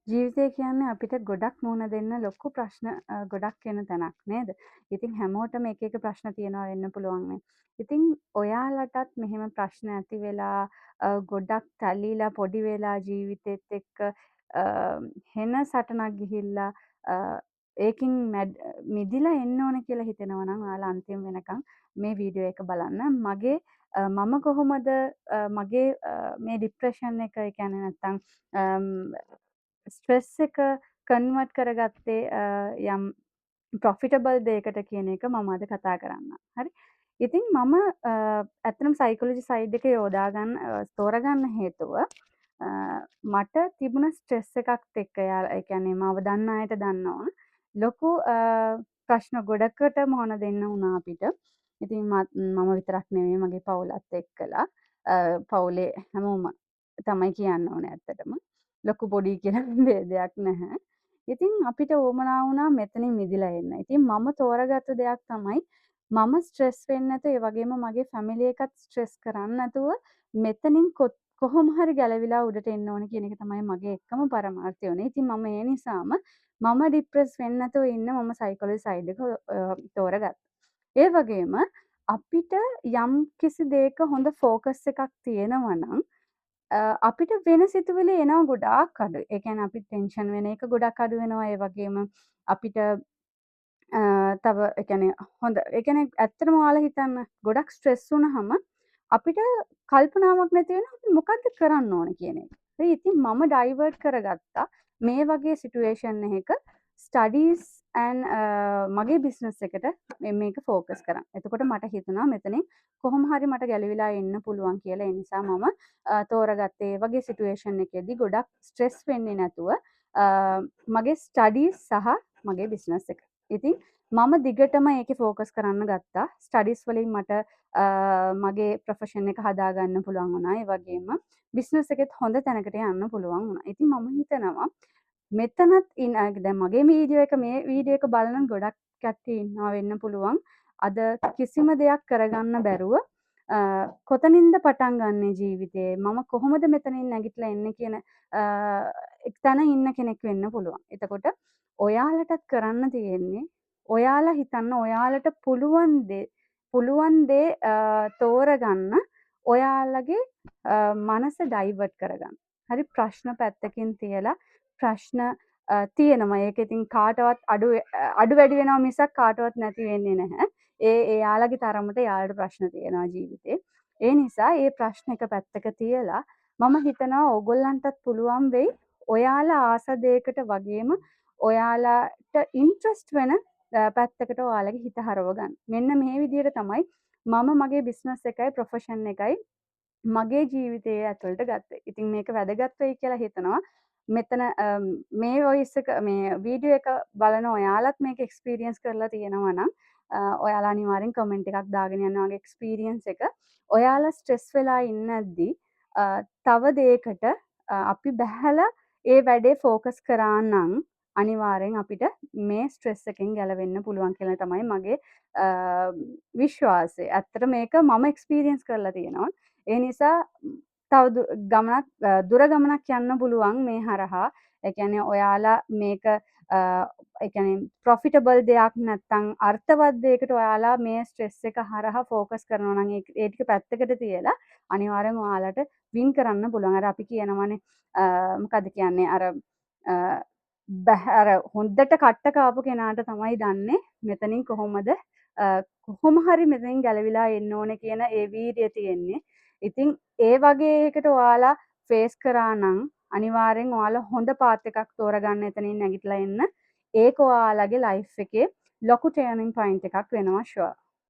ජීවිතය කියන්නේ අපිට ගොඩක් මුහුණ දෙන්න ලොකු ප්‍රශ්න ගොඩක් එන තැනක් නේද? ඉතින් හැමෝටම එක එක ප්‍රශ්න තියෙනවා වෙන්න පුළුවන් නේ. ඉතින් ඔයාලටත් මෙහෙම ප්‍රශ්න ඇති වෙලා ගොඩක් තැලිලා පොඩි වෙලා ජීවිතෙත් එක්ක හෙන සටනක් ගිහිල්ලා අ, ඒකින් මිදිලා එන්න ඕන කියලා හිතෙනවා නම් ඔයාලා අන්තිම වෙනකන් මේ වීඩියෝ එක බලන්න. මම කොහොමද මගේ මේ ડિප්‍රෙෂන් එක ඒ කියන්නේ නැත්තම් ස්ට්‍රෙස් එක කන්වර්ට් කරගත්තේ යම් ප්‍රොෆිටබල් දෙයකට කියන එක මම අද කතා කරන්නම්. හරි. ඉතින් මම ඇත්තටම සයිකොලොජි සයිඩ් එක තෝරගන්න හේතුව මට තිබුණ ස්ට්‍රෙස් එකත් එක්ක ඒ කියන්නේ මාව දන්න අයට දන්නවා. ලොකු ප්‍රශ්න ගොඩකට මුහුණ දෙන්න වුණා අපිට. ඉතින් මම විතරක් නෙමෙයි මගේ පවුලත් එක්කලා පවුලේ හැමෝම තමයි කියන්න ඕනේ ඇත්තටම. ලොකු පොඩි කියලා ભેදයක් නැහැ. ඉතින් අපිට උවමනා වුණා මෙතනින් මිදිලා එන්න. ඉතින් මම තෝරගත්ත දෙයක් තමයි මම ස්ට්‍රෙස් වෙන්නේ නැතුව ඒ වගේම මගේ ෆැමිලි එකත් ස්ට්‍රෙස් කරන්නේ නැතුව මෙතනින් කොහොම හරි ගැලවිලා උඩට එන්න ඕන කියන එක තමයි මගේ එකම පරමාර්ථය වුණේ. ඉතින් මම ඒ නිසාම මම ડિප්‍රෙස් වෙන්නේ නැතුව ඉන්න මම සයිකොලොජි සයිඩ් එක තෝරගත්තා. ඒ වගේම අපිට යම් කිසි දෙයක හොඳ ෆෝකස් එකක් තියෙනවා නම් අපිට වෙන සිතුවිලි එනවා ගොඩාක් අඩුයි. ඒ කියන්නේ අපි ටෙන්ෂන් වෙන එක ගොඩක් අඩු වෙනවා. ඒ වගේම අපිට තව ඒ කියන්නේ ඒ කියන්නේ ඇත්තටම ඔයාලා හිතන්න ගොඩක් ස්ට්‍රෙස් වුණාම අපිට කල්පනාවක් නැති වෙනවා අපි මොකද්ද කරන්න ඕන කියන එක. හරි ඉතින් මම ඩයිවර්ට් කරගත්තා මේ වගේ සිටුේෂන් එකක ස්ටඩීස් මගේ බිස්නස් එකට මේක ෆෝකස් කරන්න. එතකොට මට හිතුණා මෙතනින් කොහොම හරි මට ගැලවිලා එන්න පුළුවන් කියලා. ඒ නිසා මම තෝරගත්තේ ඒ වගේ සිටුේෂන් එකේදී ගොඩක් ස්ට්‍රෙස් වෙන්නේ නැතුව මගේ ස්ටඩීස් සහ මගේ බිස්නස් එක. ඉතින් මම දිගටම ඒකේ ෆෝකස් කරන්න ගත්තා. ස්ටඩීස් වලින් මට මගේ ප්‍රොෆෙෂන් එක හදාගන්න පුළුවන් වුණා. ඒ වගේම බිස්නස් එකෙත් හොඳ තැනකට යන්න පුළුවන් වුණා. ඉතින් මම හිතනවා මෙතනත් දැන් මගේ මේ වීඩියෝ එක බලන ගොඩක් කට්ටිය ඉන්නවා වෙන්න පුළුවන්. අද කිසිම දෙයක් කරගන්න බැරුව කොතනින්ද පටන් ගන්නෙ ජීවිතේ මම කොහොමද මෙතනින් නැගිටලා එන්නේ කියන තැන ඉන්න කෙනෙක් වෙන්න පුළුවන්. එතකොට ඔයාලටත් කරන්න තියෙන්නේ ඔයාලා හිතන්න ඔයාලට පුළුවන් දේ තෝරගන්න ඔයාලගේ මනස ඩයිවර්ට් කරගන්න. හරි ප්‍රශ්න පැත්තකින් තියලා ප්‍රශ්න තියෙනවා. ඒක ඉතින් කාටවත් අඩු වැඩි වෙනවා මිසක් කාටවත් නැති වෙන්නේ නැහැ. එයාලගේ තරමට එයාලට ප්‍රශ්න තියෙනවා ජීවිතේ. ඒ නිසා ඒ ප්‍රශ්න එක පැත්තක තියලා මම හිතනවා ඕගොල්ලන්ටත් පුළුවන් වෙයි ඔයාලා ආස දෙයකට වගේම ඔයාලාට ඉන්ට්‍රස්ට් වෙන පැත්තකට ඔයාලගේ හිත හරව ගන්න. මෙන්න මේ විදිහට තමයි මම මගේ බිස්නස් එකයි ප්‍රොෆෙෂන් එකයි මගේ ජීවිතයේ ඇතුළට ගත්තේ. ඉතින් මේක වැදගත් වෙයි කියලා හිතනවා. මෙතන මේ වොයිස් එක මේ වීඩියෝ එක බලන ඔයාලත් මේක එක්ස්පීරියන්ස් කරලා තියෙනවා නම් ඔයාලා අනිවාර්යෙන් කමෙන්ට් එකක් දාගෙන යන්න ඔයාගේ එක්ස්පීරියන්ස් එක. ඔයාලා ස්ට්‍රෙස් වෙලා ඉන්නද්දි තව දෙයකට අපි බැහැලා ඒ වැඩේ ෆෝකස් කරා නම් අනිවාර්යෙන් අපිට මේ ස්ට්‍රෙස් එකෙන් ගැලවෙන්න පුළුවන් කියලා තමයි මගේ විශ්වාසය. ඇත්තට මේක මම එක්ස්පීරියන්ස් කරලා තියෙනවා. ඒ නිසා දුර ගමනක් යන්න පුළුවන් මේ හරහා. ඒ කියන්නේ ඔයාලා මේක ඒ කියන්නේ ප්‍රොෆිටබල් දෙයක් නැත්නම් අර්ථවත් දෙයකට ඔයාලා මේ ස්ට්‍රෙස් එක හරහා ෆෝකස් කරනවා නම් ඒ ටික පැත්තකට තියලා අනිවාර්යෙන් ඔයාලට වින් කරන්න පුළුවන්. අර අපි කියනවනේ මොකද්ද කියන්නේ අර හොඳට කට්ට කාපු කෙනාට තමයි දන්නේ මෙතනින් කොහොම හරි මෙතනින් ගැලවිලා එන්න ඕනේ කියන ඒ වීරිය තියෙන්නේ. ඉතින් ඒ වගේ එකට ඔයාලා ෆේස් කරා නම් අනිවාර්යෙන් ඔයාලා හොඳ පාත් එකක් තෝරගන්න එතනින් නැගිටලා එන්න. ඒක ඔයාලගේ ලයිෆ් එකේ ලොකු ටර්නින් පොයින්ට් එකක් වෙනවා ෂුවර්.